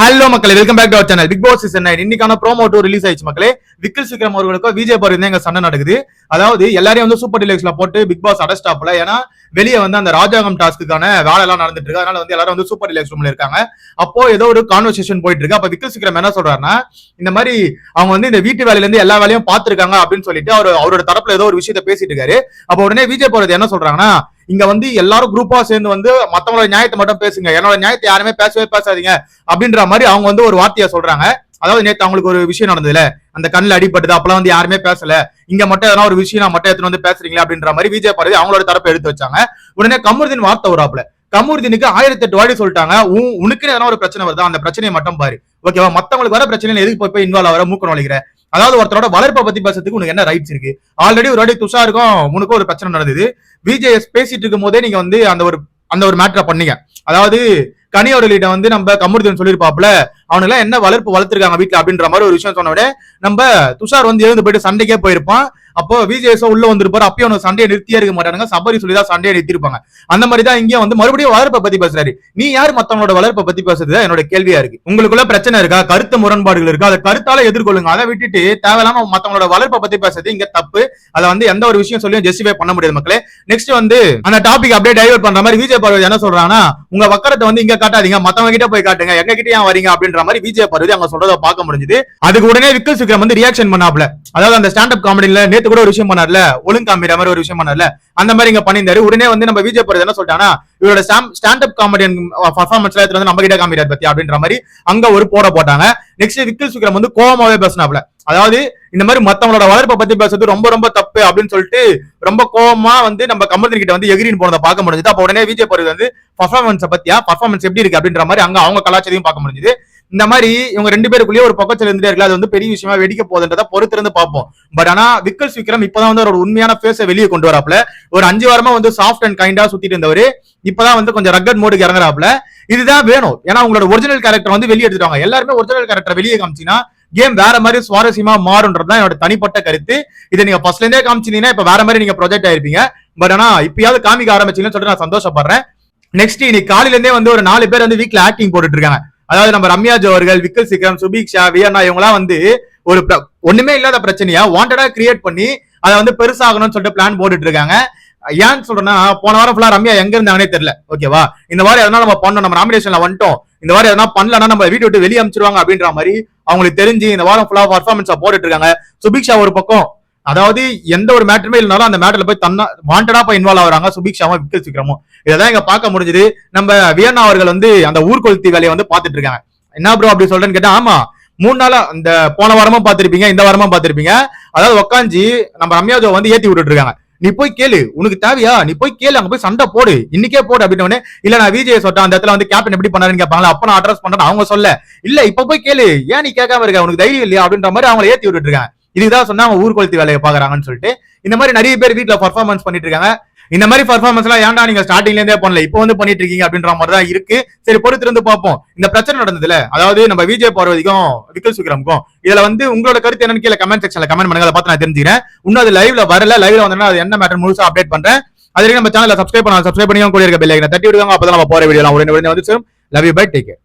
Hello மக்களே, welcome back to our channel. Bigg Boss season 9 இன்னைக்கான promo 2 release ஆயிடுச்சு மக்களே. விக்கல் விக்ரம் அவர்களுக்கும் விஜய் பார்வதி எங்க சண்டை நடக்குது. அதாவது எல்லாரையும் வந்து சூப்பர் டிலக்ஸ்ல போட்டு பிக் பாஸ் அடஸ்டாப்ல, ஏன்னா வெளியே வந்து அந்த ராஜாங்கம் டாஸ்க்குக்கான வேலை எல்லாம் நடந்துட்டு இருக்கு. அதனால வந்து எல்லாரும் வந்து சூப்பர் டிலக்ஸ் ரூம்ல இருக்காங்க. அப்போ ஏதோ ஒரு கான்வர்சேஷன் போயிட்டு இருக்கு. அப்ப விக்கல் விக்ரம் என்ன சொல்றாருன்னா, இந்த மாதிரி அவங்க வந்து இந்த வீட்டு வேலையில இருந்து எல்லா வேலையும் பாத்துருக்காங்க அப்படின்னு சொல்லிட்டு அவரோட தரப்புல ஏதோ ஒரு விஷயத்த பேசிட்டு இருக்காரு. அப்ப உடனே விஜய் பார்வதி என்ன சொல்றாங்கன்னா, இங்க வந்து எல்லாரும் குரூப்பா சேர்ந்து வந்து மத்தவங்களோட நியாயத்தை மட்டும் பேசுங்க, என்னோட நியாயத்தை யாருமே பேசவே பேசாதீங்க அப்படின்ற மாதிரி அவங்க வந்து ஒரு வார்த்தையா சொல்றாங்க. அதாவது நேத்து அவங்களுக்கு ஒரு விஷயம் நடந்ததுல, அந்த கண்ணில் அடிபட்டது, அப்பெல்லாம் வந்து யாருமே பேசல, இங்க மட்டும் எதனா ஒரு விஷயம் நான் மட்டும் எடுத்து வந்து பேசுறீங்களா அப்படின்ற மாதிரி விஜய் பார்வதி அவங்களோட தரப்பை எடுத்து வச்சாங்க. உடனே கமருதீன் வார்த்தை வராப்ல, கமருதீனுக்கு 1008 வாடி சொல்லிட்டாங்க, உனக்கு எதனா ஒரு பிரச்சனை வருதா, அந்த பிரச்சனையை மட்டும் பாரு, ஓகேவா, மத்தவங்களுக்கு வர பிரச்சனை எதுக்கு போய் இன்வால்வ் ஆகிற, மூக்க நுழைக்கிற, அதாவது ஒருத்தரோட வளர்ப்பை பத்தி பேசுறதுக்கு உனக்கு என்ன ரைட்ஸ் இருக்கு? ஆல்ரெடி ஒரு வாட்டி துஷாருக்கும் உனக்கும் ஒரு பிரச்சனை நடந்தது. விஜய் பேசிட்டு இருக்கும் போதே நீங்க வந்து அந்த ஒரு மேட்டரை பண்ணீங்க. அதாவது கனி அவர்கிட்ட வந்து நம்ம கமருதீன் சொல்லியிருப்பாப்ல, அவனுக்கு என்ன வளர்ப்பு வளர்த்துருக்காங்க வீட்டுல அப்படின்ற மாதிரி ஒரு விஷயம் சொன்ன விட நம்ம துஷார் வந்து எழுந்து போயிட்டு சண்டைக்கே போயிருப்பான். அப்போ விஜய் உள்ள வந்திருப்பாரு, அப்பயும் அவனுக்கு சண்டையை நிறுத்தியே இருக்க மாட்டாங்க, சபரி சொல்லிதான் சண்டையை நிறுத்திருப்பாங்க. அந்த மாதிரி தான் இங்கே வந்து மறுபடியும் வளர்ப்பை பத்தி பேசுறாரு. நீ யாரு மத்தவங்களோட வளர்ப்பை பத்தி பேசுறது என்னோட கேள்வியா இருக்கு. உங்களுக்குள்ள பிரச்சனை இருக்கா, கருத்து முரண்பாடுகள் இருக்கா, அதை கருத்தால எதிர்கொள்ளுங்க. அதை விட்டுட்டு தேவையில்லாம மத்தவங்களோட வளர்ப்பை பத்தி பேசுறது இங்க தப்பு. அதை வந்து எந்த ஒரு விஷயம் சொல்லியும் ஜஸ்டிஃபை பண்ண முடியாது மக்களே. நெக்ஸ்ட் வந்து அந்த டாபிக் அப்படியே டைவர்ட் பண்ற மாதிரி விஜய் பார்வதி என்ன சொல்றாங்கன்னா, உங்க வக்கரத்தை வந்து இங்க காட்டாதீங்க, மத்தவங்க கிட்ட போய் காட்டுங்க, எங்க கிட்ட ஏன் வரீங்க அப்படின்ற மாதிரி விஜய் பார்வதி அங்க சொல்றதை பார்க்க முடிஞ்சது. அதுக்கு உடனே விக்கல் விக்ரம் வந்து ரியாக்ஷன் பண்ணாப்ல. அதாவது அந்த ஸ்டாண்ட் அப் காமெடியில நேத்து கூட ஒரு விஷயம் பண்ணார்ல, ஒழுங்காமிற மாதிரி ஒரு விஷயம் பண்ணார்ல, அந்த மாதிரி இங்க பண்ணியிருந்தாரு. உடனே வந்து நம்ம விஜய் பார்வதி என்ன சொல்லிட்டாங்கன்னா, இவரோட ஸ்டாண்ட் அப் காமெடியன் பர்ஃபார்மன்ஸ்ல வந்து நம்ம கிட்ட காமிக்கிறார் பத்தி அப்படின்ற மாதிரி அங்க ஒரு போட்டாங்க. நெக்ஸ்ட் விக்கல் விக்ரம் வந்து கோவமாவே பேசினாப்ல. அதாவது இந்த மாதிரி மத்தவங்களோட வளர்ப்பை பத்தி பேசுறது ரொம்ப ரொம்ப தப்பு அப்படின்னு சொல்லிட்டு ரொம்ப கோவமா வந்து நம்ம கமருதீன் கிட்ட வந்து எகிரின்னு போனதை பார்க்க முடிஞ்சது. அப்ப உடனே விஜய் பார்வதி வந்து பர்ஃபார்மன்ஸ் எப்படி இருக்கு அப்படின்ற மாதிரி அங்க அவங்க கலாச்சாரையும் பார்க்க முடிஞ்சது. இந்த மாதிரி இவங்க ரெண்டு பேருக்குள்ளேயே ஒரு பக்கத்துல இருந்துட்டே இருக்கல, அது வந்து பெரிய விஷயமா வெடிக்க போகுதுன்றத பொறுத்திருந்து பார்ப்போம். பட் ஆனா விக்கல் விக்ரம் இப்பதான் வந்து அவரோட உண்மையான ஃபேஸை வெளியே கொண்டு வராப்ல. ஒரு 5 வாரமா வந்து சாஃப்ட் அண்ட் கைண்டா சுத்திட்டு இருந்தவரு இப்பதான் வந்து கொஞ்சம் ரக்கட் மோடுக்கு இறங்குறாப்ல. இதுதான் வேணும். ஏன்னா உங்களோட ஒரிஜினல் கேரக்டர் வந்து வெளியே எடுத்துட்டாங்க. எல்லாருமே ஒரிஜினல் கேரக்டர் வெளியே காமிச்சினா கேம் வேற மாதிரி சுவாரஸ்யமா மாறுன்றதுதான் என்னோட தனிப்பட்ட கருத்து. இதை நீங்க ஃபர்ஸ்ட்ல இருந்தே காமிச்சீங்கன்னா இப்ப வேற மாதிரி நீங்க ப்ரொஜெக்ட் ஆயிருப்பீங்க. பட் ஆனா இப்பயாவது காமிக்க ஆரம்பிச்சீங்கன்னு சொல்லிட்டு நான் சந்தோஷப்படுறேன். நெக்ஸ்ட் இன்னைக்கு காலையில இருந்தே வந்து ஒரு 4 பேர் வந்து வீக்ல ஆக்டிங் போட்டுட்டு இருக்காங்க. அதாவது நம்ம ரம்யா ஜோ அவர்கள், விக்கல் விக்ரம், சுபீக்ஷா, வியன்னா இவங்கலாம் வந்து ஒரு ஒண்ணுமே இல்லாத பிரச்சனையா வாண்டடா கிரியேட் பண்ணி அதை வந்து பெருசாகணும்னு சொல்லிட்டு பிளான் போட்டுட்டு இருக்காங்க. ஏன்னு சொல்றேன்னா, போன வாரம் ஃபுல்லா ரம்யா எங்க இருந்தாங்கன்னே தெரியல, ஓகேவா. இந்த வாரம் எதனா நம்ம பண்ணோம், நம்ம நாமினேஷன்ல வந்துட்டோம், இந்த வாரம் எதனா பண்ணலன்னா நம்ம வீட்டு விட்டு வெளியே அனுப்பிச்சிருவாங்க அப்படின்ற மாதிரி அவங்களுக்கு தெரிஞ்சு இந்த வாரம் ஃபுல்லா பர்ஃபார்மன்ஸா போட்டுட்டு இருக்காங்க. சுபீக்ஷா ஒரு பக்கம், அதாவது எந்த ஒரு மேட்டருமே இல்லைனாலும் அந்த மேட்டர்ல போய் வாண்டடா போய் இன்வால்வ் ஆகுறாங்க சுபீக்ஷாவும் விக்கல் விக்ரமும். இதான் இங்க பார்க்க முடிஞ்சது. நம்ம வியன்னா அவர்கள் வந்து அந்த ஊர்கொளுத்தி வேலையை வந்து பாத்துட்டு இருக்காங்க. என்ன ப்ரோ அப்படி சொல்றேன்னு கேட்டா, ஆமா 3 நாளா இந்த போன வாரமும் பாத்திருப்பீங்க, இந்த வாரமும் பாத்திருப்பீங்க. அதாவது உட்காந்து நம்ம ரம்யாஜோ வந்து ஏத்தி விட்டுட்டு இருக்காங்க. நீ போய் கேளு, உனக்கு தேவையா, நீ போய் கேளு, அங்க போய் சண்டை போடு, இன்னைக்கே போடு அப்படின்னு. இல்ல நான் விஜய் சொல்றேன், அந்த இடத்துல வந்து கேப்டன் எப்படி பண்ணாருன்னு கேட்பாங்களா, அப்ப நான் அட்ரஸ் பண்றேன் அவங்க சொல்ல, இல்ல இப்ப போய் கேளு, ஏன் நீ கேட்காம இருக்க, உனக்கு தைரியம் இல்லையா அப்படின்ற மாதிரி அவங்களை ஏத்தி விட்டுட்டு இருக்காங்க. இதுதான் சொன்னா அவங்க ஊர்கொளுத்தி வேலையை பாக்குறாங்கன்னு சொல்லிட்டு இந்த மாதிரி நிறைய பேர் வீட்டுல பர்ஃபார்மன்ஸ் பண்ணிட்டு இருக்காங்க. இந்த மாதிரி பர்ஃபார்மன்ஸ் எல்லாம் ஏன்டா நீங்க ஸ்டார்டிங்ல இருந்தே பண்ணல, இப்போ வந்து பண்ணிட்டு இருக்கீங்க அப்படின்ற மாதிரி தான் இருக்கு. சரி, பொறுத்திருந்து பார்ப்போம். இந்த பிரச்சனை நடந்ததுல, அதாவது நம்ம விஜய் பார்வதிக்கும் விக்கல் விக்ரமுக்கும், இதுல வந்து உங்களோட கருத்து என்னன்னு கீழே கமெண்ட் செக்ஷன்ல கமெண்ட் பண்ணுங்க. அதை பார்த்து நான் தெரிஞ்சுக்கிறேன். இன்னும் அது லைவ்ல வரல, லைவ்ல வந்தா அது என்ன மேட்டர் முழுசா அப்டேட் பண்றேன். அதுக்கு நம்ம சேனலை சப்ஸ்கிரைப் பண்ணலாம், சப்ஸ்கிரைப் பண்ணி கூட இருக்க பெல் ஐகானை தட்டி விடுவாங்க. அப்பதான் நம்ம போற வீடியோ உடனே வந்து love you bye, take care.